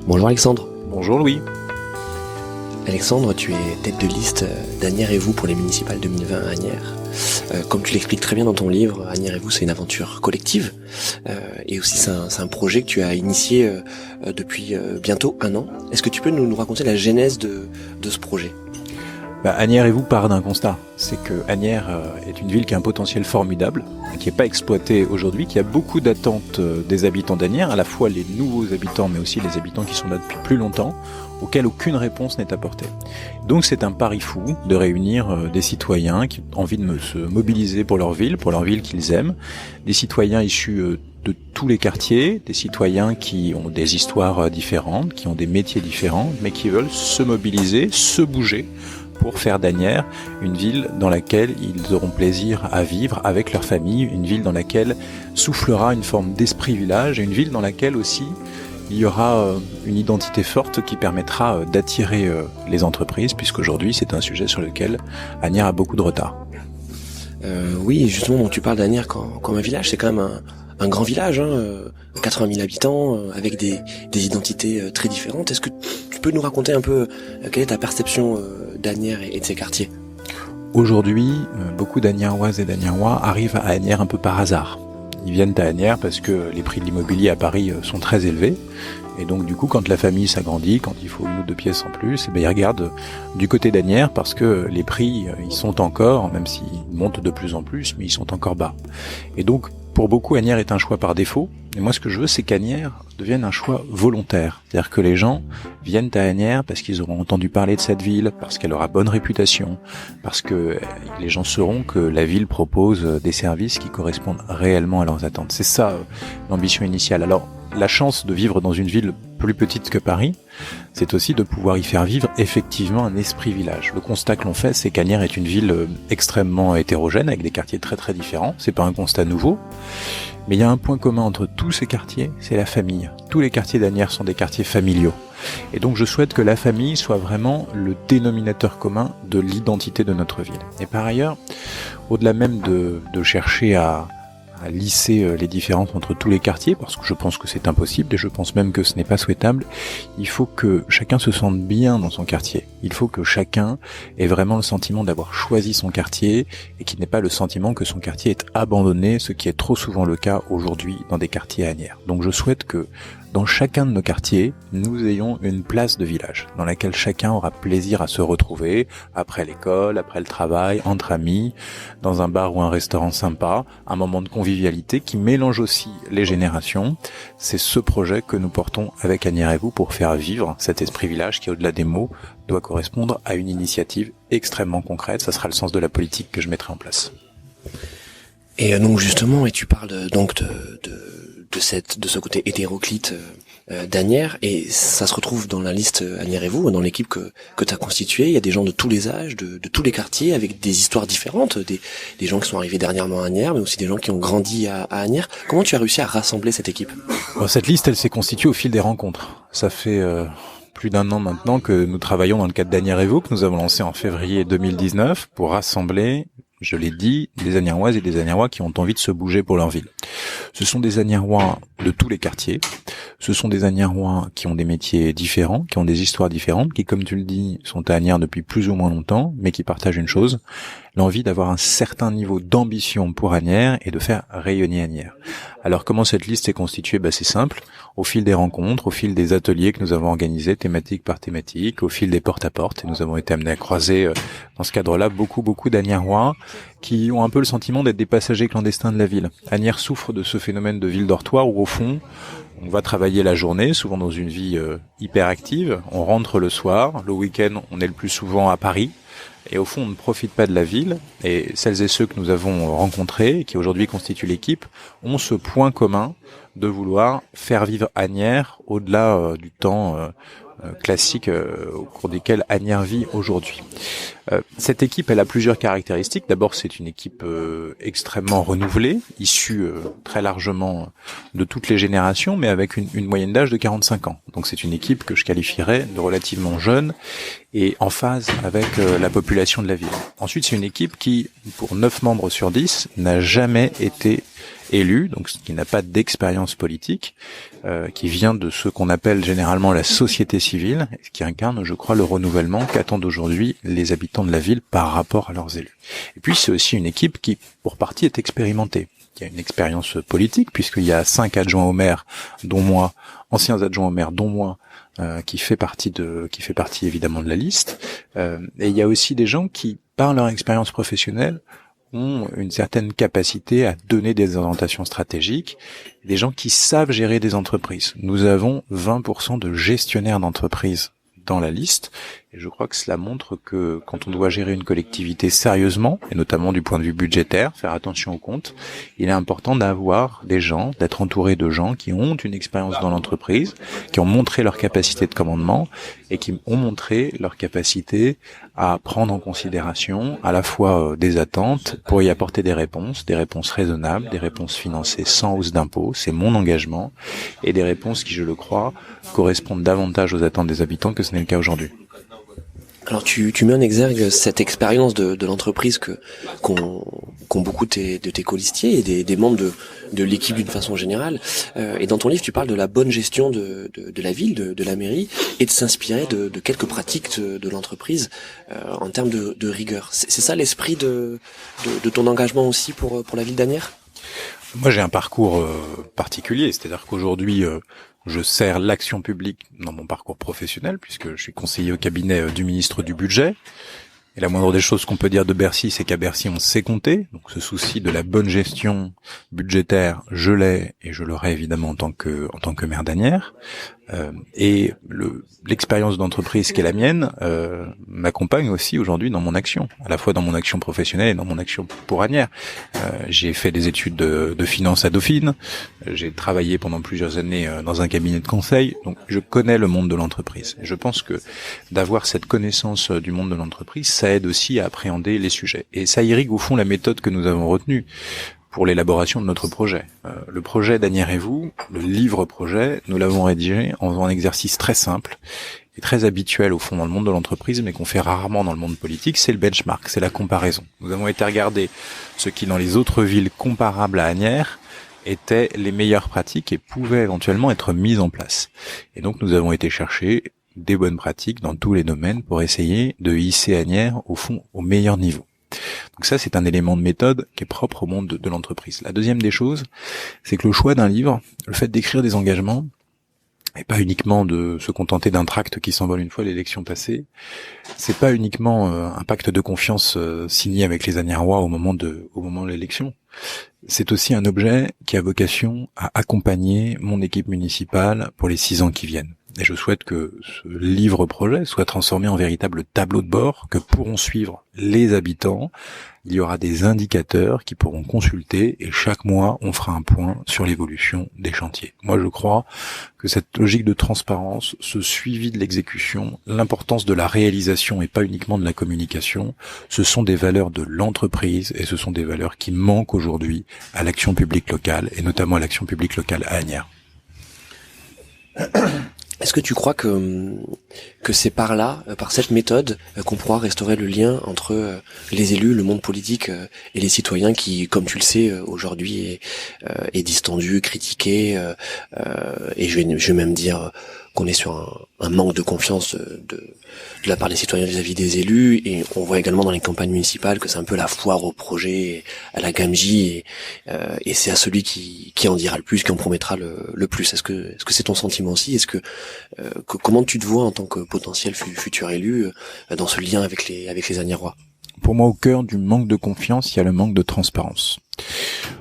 Bonjour Alexandre. Bonjour Louis. Alexandre, tu es tête de liste d'Asnières et vous pour les municipales 2020 à Asnières. Comme tu l'expliques très bien dans ton livre, Asnières et vous, c'est une aventure collective. Et aussi, c'est un projet que tu as initié depuis bientôt 1 an. Est-ce que tu peux nous raconter la genèse de ce projet ? Asnières et vous part d'un constat. C'est que Asnières est une ville qui a un potentiel formidable, qui n'est pas exploité aujourd'hui, qui a beaucoup d'attentes des habitants d'Asnières, à la fois les nouveaux habitants, mais aussi les habitants qui sont là depuis plus longtemps, auxquels aucune réponse n'est apportée. Donc c'est un pari fou de réunir des citoyens qui ont envie de se mobiliser pour leur ville qu'ils aiment, des citoyens issus de tous les quartiers, des citoyens qui ont des histoires différentes, qui ont des métiers différents, mais qui veulent se mobiliser, se bouger, pour faire d'Asnières une ville dans laquelle ils auront plaisir à vivre avec leur famille, une ville dans laquelle soufflera une forme d'esprit village et une ville dans laquelle aussi il y aura une identité forte qui permettra d'attirer les entreprises, puisqu'aujourd'hui c'est un sujet sur lequel Asnières a beaucoup de retard. Oui, justement, donc tu parles d'Asnières comme un village, c'est quand même un grand village, 80 000 habitants, avec des identités très différentes. Est-ce que tu peux nous raconter un peu quelle est ta perception d'Asnières et de ses quartiers ? Aujourd'hui, beaucoup d'Asniéroises et d'Asniérois arrivent à Asnières un peu par hasard. Ils viennent à Asnières parce que les prix de l'immobilier à Paris sont très élevés. Et donc du coup, quand la famille s'agrandit, quand il faut 1 ou 2 pièces en plus, ils regardent du côté d'Asnières parce que les prix, ils sont encore, même s'ils montent de plus en plus, mais ils sont encore bas. Et donc, pour beaucoup, Asnières est un choix par défaut. Et moi, ce que je veux, c'est qu'Asnières devienne un choix volontaire. C'est-à-dire que les gens viennent à Asnières parce qu'ils auront entendu parler de cette ville, parce qu'elle aura bonne réputation, parce que les gens sauront que la ville propose des services qui correspondent réellement à leurs attentes. C'est ça, l'ambition initiale. Alors, la chance de vivre dans une ville plus petite que Paris, c'est aussi de pouvoir y faire vivre effectivement un esprit village. Le constat que l'on fait, c'est qu'Asnières est une ville extrêmement hétérogène, avec des quartiers très très différents. C'est pas un constat nouveau, mais il y a un point commun entre tous ces quartiers, c'est la famille. Tous les quartiers d'Asnières sont des quartiers familiaux. Et donc je souhaite que la famille soit vraiment le dénominateur commun de l'identité de notre ville. Et par ailleurs, au-delà même de chercher à lisser les différences entre tous les quartiers, parce que je pense que c'est impossible et je pense même que ce n'est pas souhaitable, il faut que chacun se sente bien dans son quartier. Il faut que chacun ait vraiment le sentiment d'avoir choisi son quartier et qu'il n'ait pas le sentiment que son quartier est abandonné, ce qui est trop souvent le cas aujourd'hui dans des quartiers à Asnières. Donc je souhaite que dans chacun de nos quartiers, nous ayons une place de village dans laquelle chacun aura plaisir à se retrouver après l'école, après le travail, entre amis, dans un bar ou un restaurant sympa, un moment de convivialité qui mélange aussi les générations. C'est ce projet que nous portons avec Asnières et vous pour faire vivre cet esprit village qui, au-delà des mots, doit correspondre à une initiative extrêmement concrète. Ça sera le sens de la politique que je mettrai en place. Et donc justement, et tu parles donc de ce côté hétéroclite d'Asnières, et ça se retrouve dans la liste Asnières et vous, dans l'équipe que tu as constituée. Il y a des gens de tous les âges, de tous les quartiers, avec des histoires différentes, des gens qui sont arrivés dernièrement à Asnières, mais aussi des gens qui ont grandi à Asnières. Comment tu as réussi à rassembler cette équipe ? Cette liste, elle s'est constituée au fil des rencontres. Ça fait plus d'1 an maintenant que nous travaillons dans le cadre d'Asnières et vous, que nous avons lancé en février 2019 pour rassembler, je l'ai dit, des Asniéroises et des Asniérois qui ont envie de se bouger pour leur ville. Ce sont des Asniérois de tous les quartiers. Ce sont des Asniérois qui ont des métiers différents, qui ont des histoires différentes, qui, comme tu le dis, sont à Asnières depuis plus ou moins longtemps, mais qui partagent une chose, l'envie d'avoir un certain niveau d'ambition pour Asnières et de faire rayonner Asnières. Alors comment cette liste est constituée ? C'est simple. Au fil des rencontres, au fil des ateliers que nous avons organisés, thématique par thématique, au fil des porte-à-porte, et nous avons été amenés à croiser dans ce cadre-là beaucoup d'Asniérois qui ont un peu le sentiment d'être des passagers clandestins de la ville. Asnières souffre de ce phénomène de ville dortoir où, au fond, on va travailler la journée, souvent dans une vie hyper active, on rentre le soir, le week-end on est le plus souvent à Paris, et au fond on ne profite pas de la ville, et celles et ceux que nous avons rencontrés, et qui aujourd'hui constituent l'équipe, ont ce point commun de vouloir faire vivre Asnières au-delà du temps classique au cours desquels Asnières vit aujourd'hui. Cette équipe, elle a plusieurs caractéristiques. D'abord, c'est une équipe extrêmement renouvelée, issue très largement de toutes les générations, mais avec une moyenne d'âge de 45 ans. Donc c'est une équipe que je qualifierais de relativement jeune et en phase avec la population de la ville. Ensuite, c'est une équipe qui, pour 9 membres sur 10, n'a jamais été élu, donc qui n'a pas d'expérience politique, qui vient de ce qu'on appelle généralement la société civile, qui incarne, je crois, le renouvellement qu'attendent aujourd'hui les habitants de la ville par rapport à leurs élus. Et puis c'est aussi une équipe qui, pour partie, est expérimentée. Il y a une expérience politique, puisqu'il y a 5 adjoints au maire, dont moi, anciens adjoints au maire, dont moi, qui fait partie évidemment de la liste. Et il y a aussi des gens qui, par leur expérience professionnelle, ont une certaine capacité à donner des orientations stratégiques, des gens qui savent gérer des entreprises. Nous avons 20% de gestionnaires d'entreprises dans la liste, et je crois que cela montre que quand on doit gérer une collectivité sérieusement, et notamment du point de vue budgétaire, faire attention aux comptes, il est important d'avoir des gens, d'être entouré de gens qui ont une expérience dans l'entreprise, qui ont montré leur capacité de commandement, et qui ont montré leur capacité à prendre en considération à la fois des attentes pour y apporter des réponses raisonnables, des réponses financées sans hausse d'impôts, c'est mon engagement, et des réponses qui, je le crois, correspondent davantage aux attentes des habitants que ce n'est le cas aujourd'hui. Alors tu mets en exergue cette expérience de l'entreprise qu'ont beaucoup de tes colistiers et des membres de l'équipe d'une façon générale. Et dans ton livre, tu parles de la bonne gestion de la ville, de la mairie, et de s'inspirer de quelques pratiques de l'entreprise en termes de rigueur. C'est ça l'esprit de ton engagement aussi pour la ville d'Asnières ? Moi, j'ai un parcours particulier, c'est-à-dire qu'aujourd'hui, je sers l'action publique dans mon parcours professionnel, puisque je suis conseiller au cabinet du ministre du Budget. Et la moindre des choses qu'on peut dire de Bercy, c'est qu'à Bercy, on sait compter. Donc ce souci de la bonne gestion budgétaire, je l'ai et je l'aurai évidemment en tant que maire d'Asnières. Et l'expérience d'entreprise qui est la mienne m'accompagne aussi aujourd'hui dans mon action, à la fois dans mon action professionnelle et dans mon action pour Asnières. J'ai fait des études de finance à Dauphine, j'ai travaillé pendant plusieurs années dans un cabinet de conseil, donc je connais le monde de l'entreprise. Et je pense que d'avoir cette connaissance du monde de l'entreprise, ça aide aussi à appréhender les sujets. Et ça irrigue au fond la méthode que nous avons retenue pour l'élaboration de notre projet. Le projet d'Asnières et vous, le livre projet, nous l'avons rédigé en faisant un exercice très simple et très habituel au fond dans le monde de l'entreprise, mais qu'on fait rarement dans le monde politique, c'est le benchmark, c'est la comparaison. Nous avons été regarder ce qui dans les autres villes comparables à Asnières étaient les meilleures pratiques et pouvaient éventuellement être mises en place. Et donc nous avons été chercher des bonnes pratiques dans tous les domaines pour essayer de hisser Asnières au fond au meilleur niveau. Donc ça, c'est un élément de méthode qui est propre au monde de l'entreprise. La deuxième des choses, c'est que le choix d'un livre, le fait d'écrire des engagements, et pas uniquement de se contenter d'un tract qui s'envole une fois l'élection passée, c'est pas uniquement un pacte de confiance signé avec les Asniérois au moment de l'élection. C'est aussi un objet qui a vocation à accompagner mon équipe municipale pour les 6 ans qui viennent. Et je souhaite que ce livre-projet soit transformé en véritable tableau de bord que pourront suivre les habitants. Il y aura des indicateurs qui pourront consulter et chaque mois, on fera un point sur l'évolution des chantiers. Moi, je crois que cette logique de transparence, ce suivi de l'exécution, l'importance de la réalisation et pas uniquement de la communication, ce sont des valeurs de l'entreprise et ce sont des valeurs qui manquent aujourd'hui à l'action publique locale et notamment à l'action publique locale à Asnières. Est-ce que tu crois que c'est par là, par cette méthode, qu'on pourra restaurer le lien entre les élus, le monde politique et les citoyens qui, comme tu le sais, aujourd'hui est distendu, critiqué, et je vais même dire qu'on est sur un manque de confiance de la part des citoyens vis-à-vis des élus, et on voit également dans les campagnes municipales que c'est un peu la foire au projet, à la gabegie, et c'est à celui qui en dira le plus, qui en promettra le plus. Est-ce que c'est ton sentiment aussi? Est-ce que comment tu te vois en tant que potentiel futur élu dans ce lien avec les Asniérois? Pour moi, au cœur du manque de confiance, il y a le manque de transparence.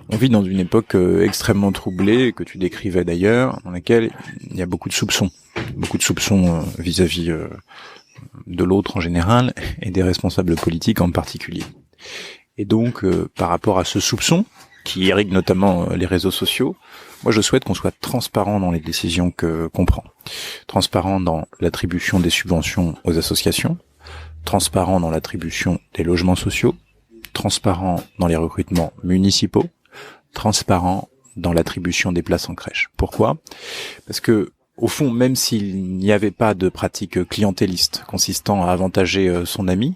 On vit dans une époque extrêmement troublée, que tu décrivais d'ailleurs, dans laquelle il y a beaucoup de soupçons vis-à-vis de l'autre en général et des responsables politiques en particulier. Et donc, par rapport à ce soupçon, qui irrigue notamment les réseaux sociaux, moi je souhaite qu'on soit transparent dans les décisions qu'on prend. Transparent dans l'attribution des subventions aux associations, transparent dans l'attribution des logements sociaux, transparent dans les recrutements municipaux, transparent dans l'attribution des places en crèche. Pourquoi ? Parce que, au fond, même s'il n'y avait pas de pratique clientéliste consistant à avantager son ami,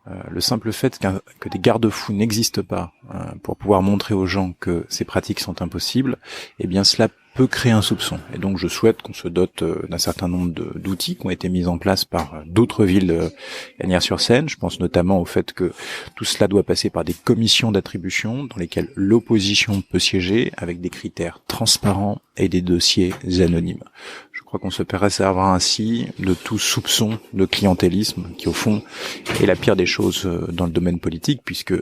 Le simple fait que des garde-fous n'existent pas pour pouvoir montrer aux gens que ces pratiques sont impossibles, eh bien cela peut créer un soupçon. Et donc je souhaite qu'on se dote d'un certain nombre d'outils qui ont été mis en place par d'autres villes Asnières-sur-Seine. Je pense notamment au fait que tout cela doit passer par des commissions d'attribution dans lesquelles l'opposition peut siéger avec des critères transparents et des dossiers anonymes. Je crois qu'on se préservera ainsi de tout soupçon de clientélisme qui au fond est la pire des choses dans le domaine politique, puisque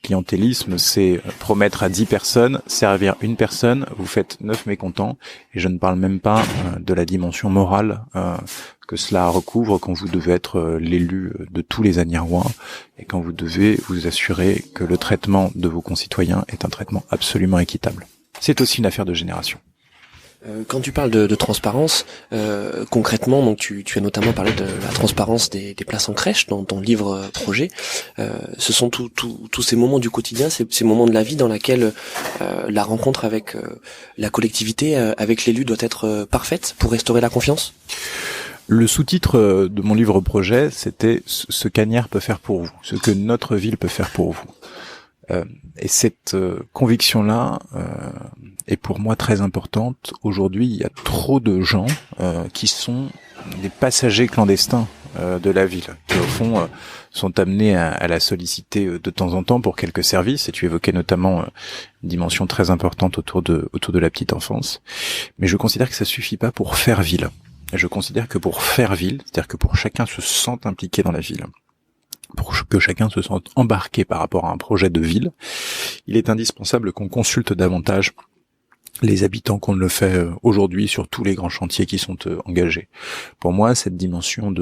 clientélisme c'est promettre à 10 personnes, servir une personne, vous faites 9 mécontents, et je ne parle même pas de la dimension morale que cela recouvre quand vous devez être l'élu de tous les Agniérois et quand vous devez vous assurer que le traitement de vos concitoyens est un traitement absolument équitable. C'est aussi une affaire de génération. Quand tu parles de transparence, concrètement, donc tu as notamment parlé de la transparence des places en crèche dans ton livre projet. Ce sont tous ces moments du quotidien, ces moments de la vie dans lesquels la rencontre avec la collectivité, avec l'élu doit être parfaite pour restaurer la confiance. Le sous-titre de mon livre projet, c'était « Ce qu'Asnières peut faire pour vous », ce que notre ville peut faire pour vous. Et cette conviction-là est pour moi très importante. Aujourd'hui, il y a trop de gens qui sont des passagers clandestins de la ville, qui au fond sont amenés à la solliciter de temps en temps pour quelques services. Et tu évoquais notamment une dimension très importante autour de la petite enfance. Mais je considère que ça suffit pas pour faire ville. Je considère que pour faire ville, c'est-à-dire que pour chacun se sente impliqué dans la ville, pour que chacun se sente embarqué par rapport à un projet de ville, il est indispensable qu'on consulte davantage les habitants qu'on ne le fait aujourd'hui sur tous les grands chantiers qui sont engagés. Pour moi, cette dimension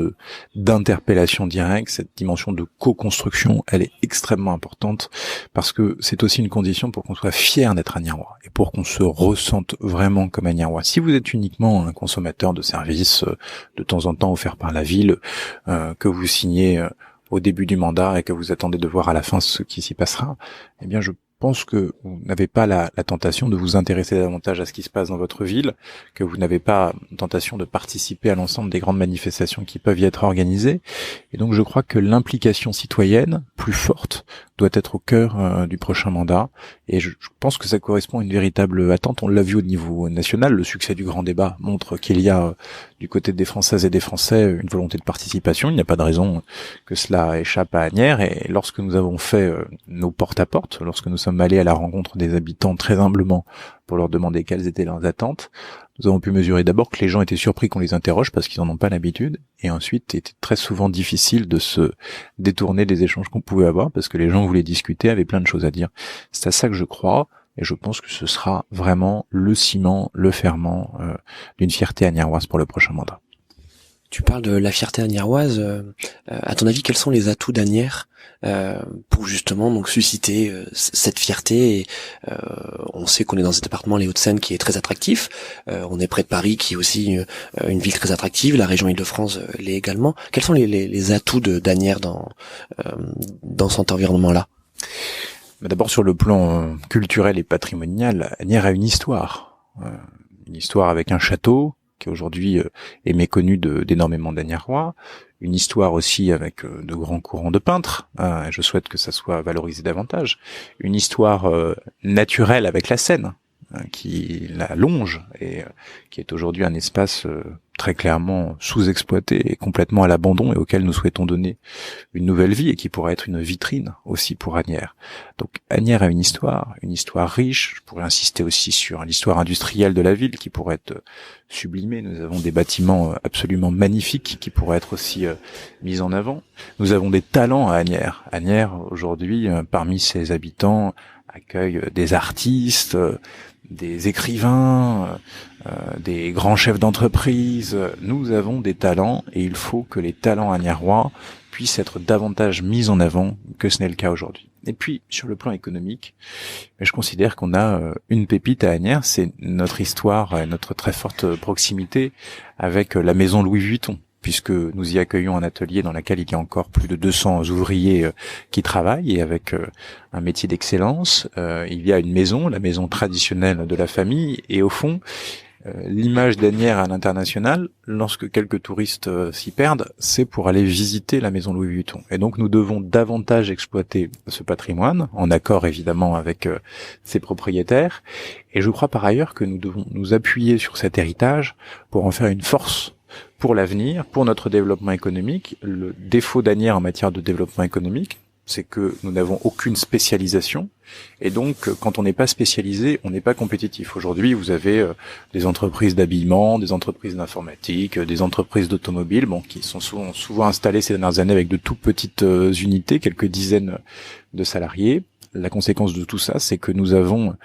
d'interpellation directe, cette dimension de co-construction, elle est extrêmement importante parce que c'est aussi une condition pour qu'on soit fier d'être Agniérois et pour qu'on se ressente vraiment comme Agniérois. Si vous êtes uniquement un consommateur de services de temps en temps offerts par la ville, que vous signez au début du mandat et que vous attendez de voir à la fin ce qui s'y passera, eh bien je pense que vous n'avez pas la tentation de vous intéresser davantage à ce qui se passe dans votre ville, que vous n'avez pas la tentation de participer à l'ensemble des grandes manifestations qui peuvent y être organisées. Et donc je crois que l'implication citoyenne, plus forte, doit être au cœur du prochain mandat. Et je pense que ça correspond à une véritable attente. On l'a vu au niveau national, le succès du grand débat montre qu'il y a du côté des Françaises et des Français une volonté de participation. Il n'y a pas de raison que cela échappe à Asnières. Et lorsque nous avons fait nos porte-à-porte, lorsque nous sommes allés à la rencontre des habitants très humblement pour leur demander quelles étaient leurs attentes, nous avons pu mesurer d'abord que les gens étaient surpris qu'on les interroge parce qu'ils n'en ont pas l'habitude, et ensuite il était très souvent difficile de se détourner des échanges qu'on pouvait avoir parce que les gens voulaient discuter, avaient plein de choses à dire. C'est à ça que je crois, et je pense que ce sera vraiment le ciment, le ferment d'une fierté agniéroise pour le prochain mandat. Tu parles de la fierté agniéroise. À ton avis, quels sont les atouts d'Asnières pour justement donc susciter cette fierté et, on sait qu'on est dans un département, les Hauts-de-Seine, qui est très attractif. On est près de Paris, qui est aussi une ville très attractive. La région Île-de-France l'est également. Quels sont les atouts d'Asnières dans cet environnement-là? D'abord, sur le plan culturel et patrimonial, Asnières a une histoire avec un château qui aujourd'hui est méconnu d'énormément d'Agniérois, une histoire aussi avec de grands courants de peintres, et je souhaite que ça soit valorisé davantage, une histoire naturelle avec la Seine, qui la longe et qui est aujourd'hui un espace très clairement sous-exploité et complètement à l'abandon et auquel nous souhaitons donner une nouvelle vie et qui pourrait être une vitrine aussi pour Asnières. Donc Asnières a une histoire riche. Je pourrais insister aussi sur l'histoire industrielle de la ville qui pourrait être sublimée. Nous avons des bâtiments absolument magnifiques qui pourraient être aussi mis en avant. Nous avons des talents à Asnières. Asnières aujourd'hui, parmi ses habitants, accueille des artistes, des écrivains, des grands chefs d'entreprise. Nous avons des talents et il faut que les talents agniérois puissent être davantage mis en avant que ce n'est le cas aujourd'hui. Et puis, sur le plan économique, je considère qu'on a une pépite à Asnières, c'est notre histoire et notre très forte proximité avec la maison Louis Vuitton, puisque nous y accueillons un atelier dans lequel il y a encore plus de 200 ouvriers qui travaillent et avec un métier d'excellence. Il y a une maison, la maison traditionnelle de la famille, et au fond, L'image d'Asnières à l'international, lorsque quelques touristes s'y perdent, c'est pour aller visiter la maison Louis Vuitton. Et donc nous devons davantage exploiter ce patrimoine, en accord évidemment avec ses propriétaires. Et je crois par ailleurs que nous devons nous appuyer sur cet héritage pour en faire une force pour l'avenir, pour notre développement économique. Le défaut d'Asnières en matière de développement économique, c'est que nous n'avons aucune spécialisation, et donc quand on n'est pas spécialisé, on n'est pas compétitif. Aujourd'hui, vous avez des entreprises d'habillement, des entreprises d'informatique, des entreprises d'automobile, qui sont souvent installées ces dernières années avec de toutes petites unités, quelques dizaines de salariés. La conséquence de tout ça, c'est que nous avons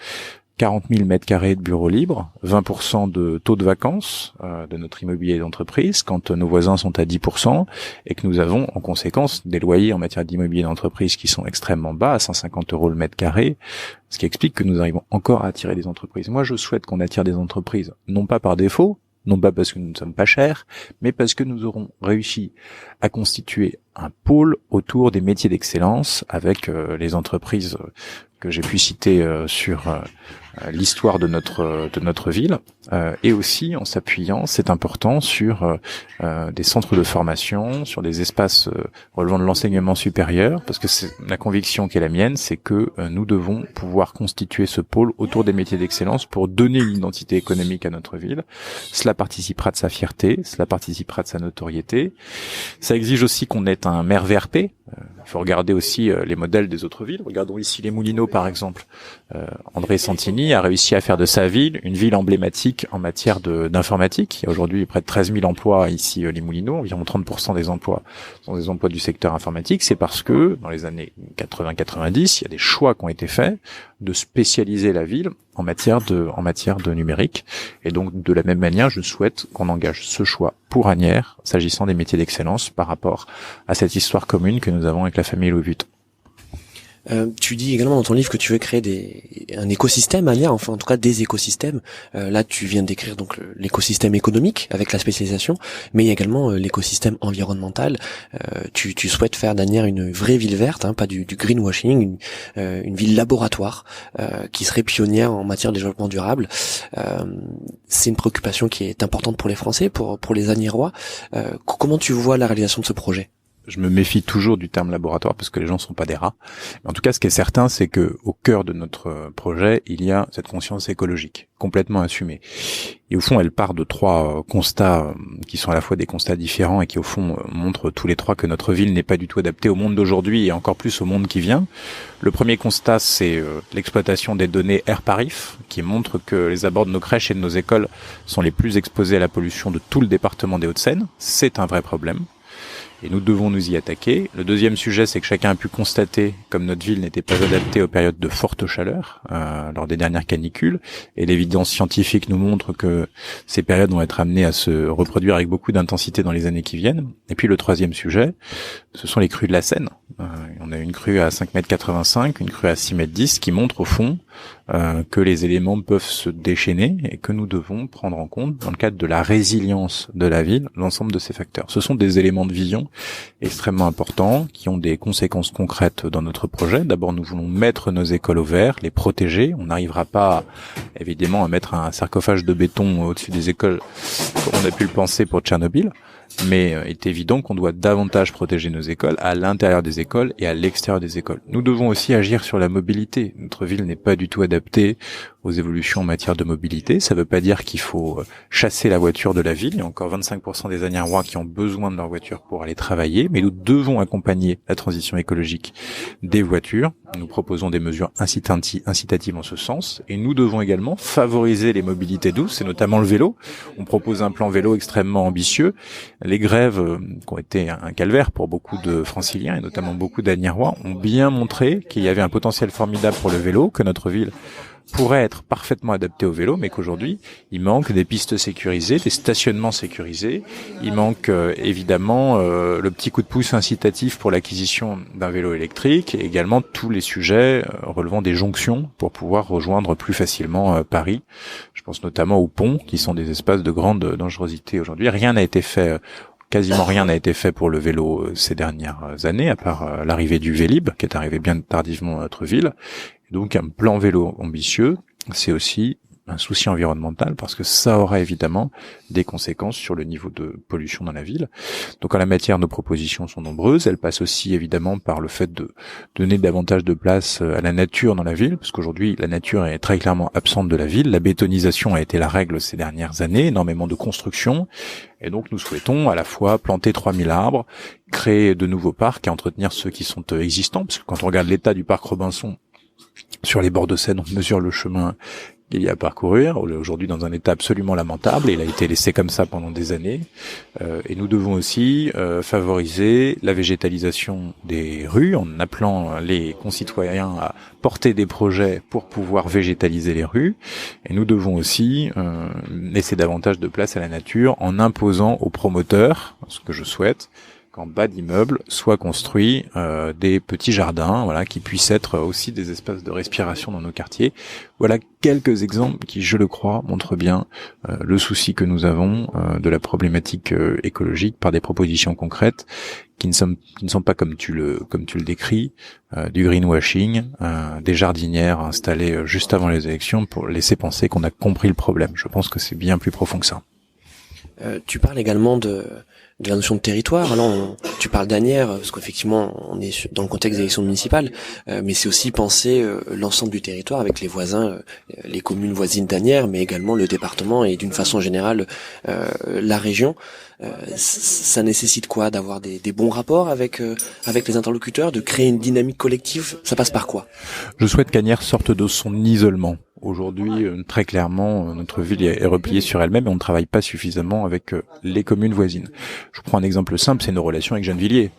40 000 mètres carrés de bureaux libres, 20% de taux de vacances de notre immobilier d'entreprise, quand nos voisins sont à 10%, et que nous avons en conséquence des loyers en matière d'immobilier d'entreprise qui sont extrêmement bas, à 150 € le mètre carré, ce qui explique que nous arrivons encore à attirer des entreprises. Moi, je souhaite qu'on attire des entreprises, non pas par défaut, non pas parce que nous ne sommes pas chers, mais parce que nous aurons réussi à constituer un pôle autour des métiers d'excellence avec les entreprises que j'ai pu citer sur l'histoire de notre ville, et aussi en s'appuyant, c'est important, sur des centres de formation, sur des espaces relevant de l'enseignement supérieur, parce que c'est la conviction qui est la mienne, c'est que nous devons pouvoir constituer ce pôle autour des métiers d'excellence pour donner une identité économique à notre ville. Cela participera de sa fierté, cela participera de sa notoriété. Ça exige aussi qu'on ait un maire VRP. Il faut regarder aussi les modèles des autres villes. Regardons ici les Moulineaux, par exemple. André Santini a réussi à faire de sa ville une ville emblématique en matière d'informatique. Il y a aujourd'hui près de 13 000 emplois ici, les Moulineaux. Environ 30% des emplois sont des emplois du secteur informatique. C'est parce que, dans les années 80-90, il y a des choix qui ont été faits de spécialiser la ville en matière de numérique. Et donc, de la même manière, je souhaite qu'on engage ce choix pour Asnières, s'agissant des métiers d'excellence, par rapport à cette histoire commune que nous avons avec la famille Louis Vuitton. Tu dis également dans ton livre que tu veux créer un écosystème à Asnières, enfin en tout cas des écosystèmes. Là, tu viens de décrire donc l'écosystème économique avec la spécialisation, mais il y a également l'écosystème environnemental. Tu souhaites faire d'Asnières une vraie ville verte, pas du greenwashing, une ville laboratoire qui serait pionnière en matière de développement durable. C'est une préoccupation qui est importante pour les Français, pour les Asniérois. Comment tu vois la réalisation de ce projet ? Je me méfie toujours du terme laboratoire parce que les gens ne sont pas des rats. Mais en tout cas, ce qui est certain, c'est que au cœur de notre projet, il y a cette conscience écologique, complètement assumée. Et au fond, elle part de trois constats qui sont à la fois des constats différents et qui au fond montrent tous les trois que notre ville n'est pas du tout adaptée au monde d'aujourd'hui et encore plus au monde qui vient. Le premier constat, c'est l'exploitation des données Airparif, qui montre que les abords de nos crèches et de nos écoles sont les plus exposés à la pollution de tout le département des Hauts-de-Seine. C'est un vrai problème. Et nous devons nous y attaquer. Le deuxième sujet, c'est que chacun a pu constater comme notre ville n'était pas adaptée aux périodes de forte chaleur lors des dernières canicules. Et l'évidence scientifique nous montre que ces périodes vont être amenées à se reproduire avec beaucoup d'intensité dans les années qui viennent. Et puis le troisième sujet, ce sont les crues de la Seine. On a une crue à 5,85 m, une crue à 6,10 m qui montre au fond que les éléments peuvent se déchaîner et que nous devons prendre en compte, dans le cadre de la résilience de la ville, l'ensemble de ces facteurs. Ce sont des éléments de vision extrêmement importants qui ont des conséquences concrètes dans notre projet. D'abord, nous voulons mettre nos écoles au vert, les protéger. On n'arrivera pas, évidemment, à mettre un sarcophage de béton au-dessus des écoles comme on a pu le penser pour Tchernobyl. Mais il est évident qu'on doit davantage protéger nos écoles à l'intérieur des écoles et à l'extérieur des écoles. Nous devons aussi agir sur la mobilité. Notre ville n'est pas du tout adaptée aux évolutions en matière de mobilité. Ça ne veut pas dire qu'il faut chasser la voiture de la ville. Il y a encore 25% des Asniérois qui ont besoin de leur voiture pour aller travailler, mais nous devons accompagner la transition écologique des voitures. Nous proposons des mesures incitatives en ce sens, et nous devons également favoriser les mobilités douces, et notamment le vélo. On propose un plan vélo extrêmement ambitieux. Les grèves, qui ont été un calvaire pour beaucoup de Franciliens, et notamment beaucoup d'Asniérois, ont bien montré qu'il y avait un potentiel formidable pour le vélo, que notre ville pourrait être parfaitement adapté au vélo, mais qu'aujourd'hui, il manque des pistes sécurisées, des stationnements sécurisés. Il manque évidemment le petit coup de pouce incitatif pour l'acquisition d'un vélo électrique, et également tous les sujets relevant des jonctions pour pouvoir rejoindre plus facilement Paris. Je pense notamment aux ponts, qui sont des espaces de grande dangerosité aujourd'hui. Quasiment rien n'a été fait pour le vélo ces dernières années, à part l'arrivée du Vélib, qui est arrivé bien tardivement dans notre ville. Donc un plan vélo ambitieux, c'est aussi un souci environnemental, parce que ça aura évidemment des conséquences sur le niveau de pollution dans la ville. Donc en la matière, nos propositions sont nombreuses. Elles passent aussi évidemment par le fait de donner davantage de place à la nature dans la ville, parce qu'aujourd'hui la nature est très clairement absente de la ville. La bétonisation a été la règle ces dernières années, énormément de construction, et donc nous souhaitons à la fois planter 3000 arbres, créer de nouveaux parcs et entretenir ceux qui sont existants, parce que quand on regarde l'état du parc Robinson sur les bords de Seine, on mesure le chemin qu'il y a à parcourir, aujourd'hui dans un état absolument lamentable, et il a été laissé comme ça pendant des années. Et nous devons aussi favoriser la végétalisation des rues en appelant les concitoyens à porter des projets pour pouvoir végétaliser les rues. Et nous devons aussi laisser davantage de place à la nature en imposant aux promoteurs, ce que je souhaite, qu'en bas d'immeubles soient construits des petits jardins, voilà, qui puissent être aussi des espaces de respiration dans nos quartiers. Voilà quelques exemples qui, je le crois, montrent bien le souci que nous avons de la problématique écologique par des propositions concrètes qui ne sont pas comme tu le décris, du greenwashing, des jardinières installées juste avant les élections pour laisser penser qu'on a compris le problème. Je pense que c'est bien plus profond que ça. Tu parles également de la notion de territoire. Alors, tu parles d'Asnières, parce qu'effectivement, on est dans le contexte des élections municipales, mais c'est aussi penser l'ensemble du territoire avec les voisins, les communes voisines d'Asnières, mais également le département et d'une façon générale la région. Ça nécessite quoi? D'avoir des bons rapports avec les interlocuteurs, de créer une dynamique collective. Ça passe par quoi? Je souhaite qu'Asnières sorte de son isolement. Aujourd'hui, très clairement, notre ville est repliée sur elle-même et on ne travaille pas suffisamment avec les communes voisines. Je vous prends un exemple simple, c'est nos relations avec Gennevilliers.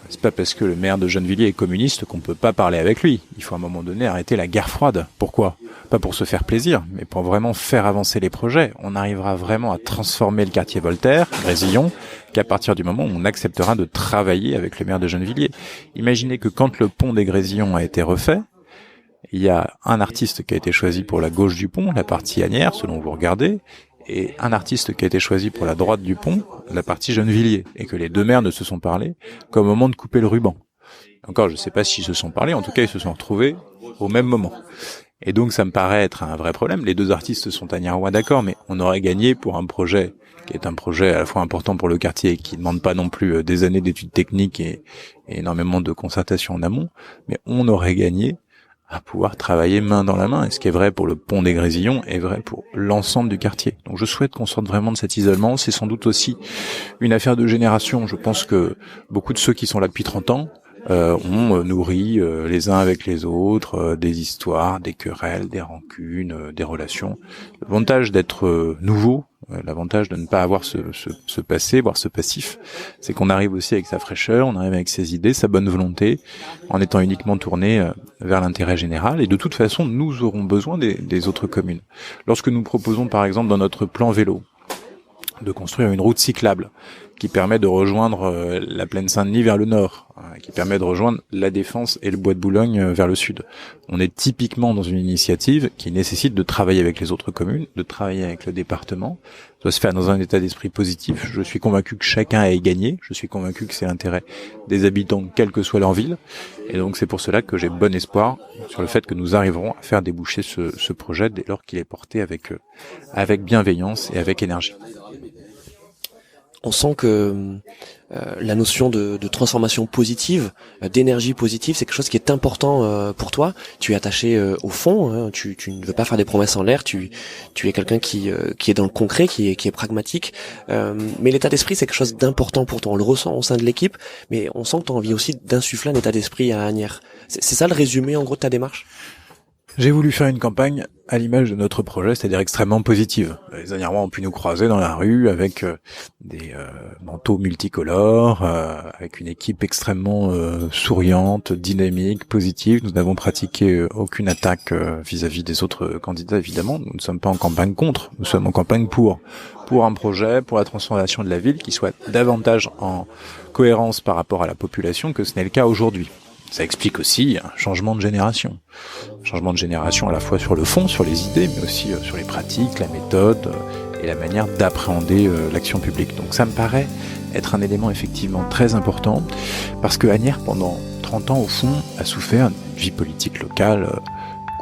C'est pas parce que le maire de Gennevilliers est communiste qu'on peut pas parler avec lui. Il faut à un moment donné arrêter la guerre froide. Pourquoi? Pas pour se faire plaisir, mais pour vraiment faire avancer les projets. On arrivera vraiment à transformer le quartier Voltaire, Grésillon, qu'à partir du moment où on acceptera de travailler avec le maire de Gennevilliers. Imaginez que quand le pont des Grésillons a été refait, il y a un artiste qui a été choisi pour la gauche du pont, la partie Asnières, selon vous regardez, et un artiste qui a été choisi pour la droite du pont, la partie Gennevilliers, et que les deux maires ne se sont parlé qu'au moment de couper le ruban. Encore, je ne sais pas s'ils se sont parlé, en tout cas ils se sont retrouvés au même moment. Et donc ça me paraît être un vrai problème. Les deux artistes sont asniérois, d'accord, mais on aurait gagné pour un projet qui est un projet à la fois important pour le quartier et qui ne demande pas non plus des années d'études techniques et énormément de concertation en amont, mais on aurait gagné à pouvoir travailler main dans la main. Et ce qui est vrai pour le pont des Grésillons est vrai pour l'ensemble du quartier. Donc je souhaite qu'on sorte vraiment de cet isolement. C'est sans doute aussi une affaire de génération. Je pense que beaucoup de ceux qui sont là depuis 30 ans ont nourri les uns avec les autres des histoires, des querelles, des rancunes, des relations. L'avantage d'être nouveau, l'avantage de ne pas avoir ce passé, voire ce passif, c'est qu'on arrive aussi avec sa fraîcheur, on arrive avec ses idées, sa bonne volonté, en étant uniquement tourné vers l'intérêt général. Et de toute façon, nous aurons besoin des autres communes. Lorsque nous proposons, par exemple, dans notre plan vélo, de construire une route cyclable qui permet de rejoindre la plaine Saint-Denis vers le nord, qui permet de rejoindre la Défense et le Bois de Boulogne vers le sud. On est typiquement dans une initiative qui nécessite de travailler avec les autres communes, de travailler avec le département. Ça doit se faire dans un état d'esprit positif. Je suis convaincu que chacun a gagné. Je suis convaincu que c'est l'intérêt des habitants, quelle que soit leur ville. Et donc c'est pour cela que j'ai bon espoir sur le fait que nous arriverons à faire déboucher ce projet dès lors qu'il est porté avec bienveillance et avec énergie. On sent que la notion de transformation positive, d'énergie positive, c'est quelque chose qui est important pour toi. Tu es attaché au fond, hein, tu ne veux pas faire des promesses en l'air, tu es quelqu'un qui est dans le concret, qui est pragmatique. Mais l'état d'esprit, c'est quelque chose d'important pour toi. On le ressent au sein de l'équipe, mais on sent que tu as envie aussi d'insuffler un état d'esprit à Asnières. C'est ça le résumé en gros de ta démarche? J'ai voulu faire une campagne à l'image de notre projet, c'est-à-dire extrêmement positive. Les Asniérois ont pu nous croiser dans la rue avec des manteaux multicolores, avec une équipe extrêmement souriante, dynamique, positive. Nous n'avons pratiqué aucune attaque vis-à-vis des autres candidats, évidemment. Nous ne sommes pas en campagne contre, nous sommes en campagne pour un projet, pour la transformation de la ville qui soit davantage en cohérence par rapport à la population que ce n'est le cas aujourd'hui. Ça explique aussi un changement de génération. Un changement de génération à la fois sur le fond, sur les idées, mais aussi sur les pratiques, la méthode et la manière d'appréhender l'action publique. Donc ça me paraît être un élément effectivement très important, parce que Asnières, pendant 30 ans, au fond, a souffert d'une vie politique locale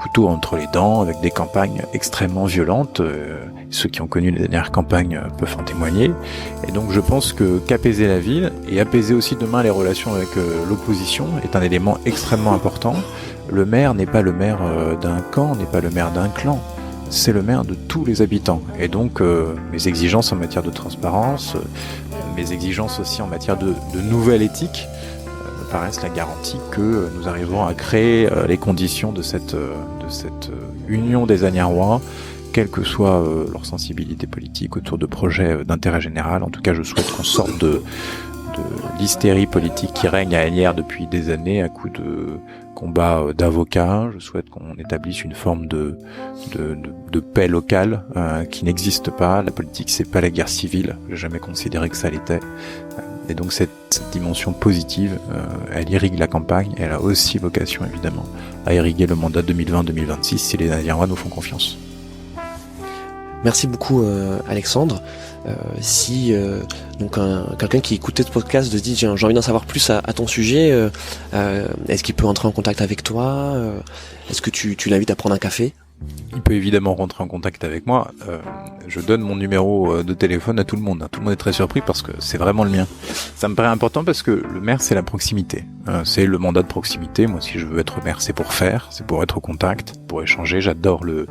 couteau entre les dents, avec des campagnes extrêmement violentes. Ceux qui ont connu les dernières campagnes peuvent en témoigner. Et donc je pense qu'apaiser la ville et apaiser aussi demain les relations avec l'opposition est un élément extrêmement important. Le maire n'est pas le maire d'un camp, n'est pas le maire d'un clan. C'est le maire de tous les habitants. Et donc mes exigences en matière de transparence, mes exigences aussi en matière de nouvelle éthique me paraissent la garantie que nous arriverons à créer les conditions de cette union des Agnarois, quelle que soit leur sensibilité politique autour de projets d'intérêt général. En tout cas, je souhaite qu'on sorte de l'hystérie politique qui règne à Asnières depuis des années à coup de combats d'avocats. Je souhaite qu'on établisse une forme de paix locale qui n'existe pas. La politique, c'est pas la guerre civile. J'ai jamais considéré que ça l'était. Et donc cette dimension positive, elle irrigue la campagne. Elle a aussi vocation, évidemment, à irriguer le mandat 2020-2026 si les Asniérois nous font confiance. Merci beaucoup Alexandre. Si donc quelqu'un qui écoutait ce podcast se dit j'ai envie d'en savoir plus à ton sujet, est-ce qu'il peut entrer en contact avec toi? Est-ce que tu l'invites à prendre un café? Il peut évidemment rentrer en contact avec moi. Je donne mon numéro de téléphone à tout le monde. Tout le monde est très surpris parce que c'est vraiment le mien. Ça me paraît important parce que le maire, c'est la proximité. C'est le mandat de proximité. Moi, si je veux être maire, c'est pour faire, c'est pour être au contact, pour échanger. J'adore le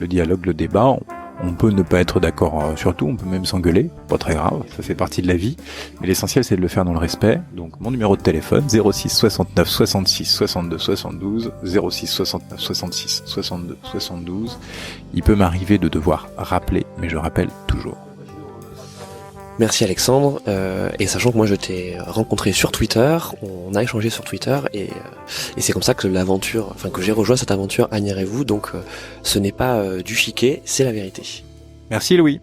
dialogue, le débat. On peut ne pas être d'accord sur tout, on peut même s'engueuler, pas très grave, ça fait partie de la vie, mais l'essentiel c'est de le faire dans le respect. Donc mon numéro de téléphone, 06 69 66 62 72, 06 69 66 62 72, il peut m'arriver de devoir rappeler, mais je rappelle toujours. Merci Alexandre, et sachant que moi je t'ai rencontré sur Twitter, on a échangé sur Twitter, et c'est comme ça que que j'ai rejoint cette aventure Asnières et vous, donc ce n'est pas du chiquet, c'est la vérité. Merci Louis.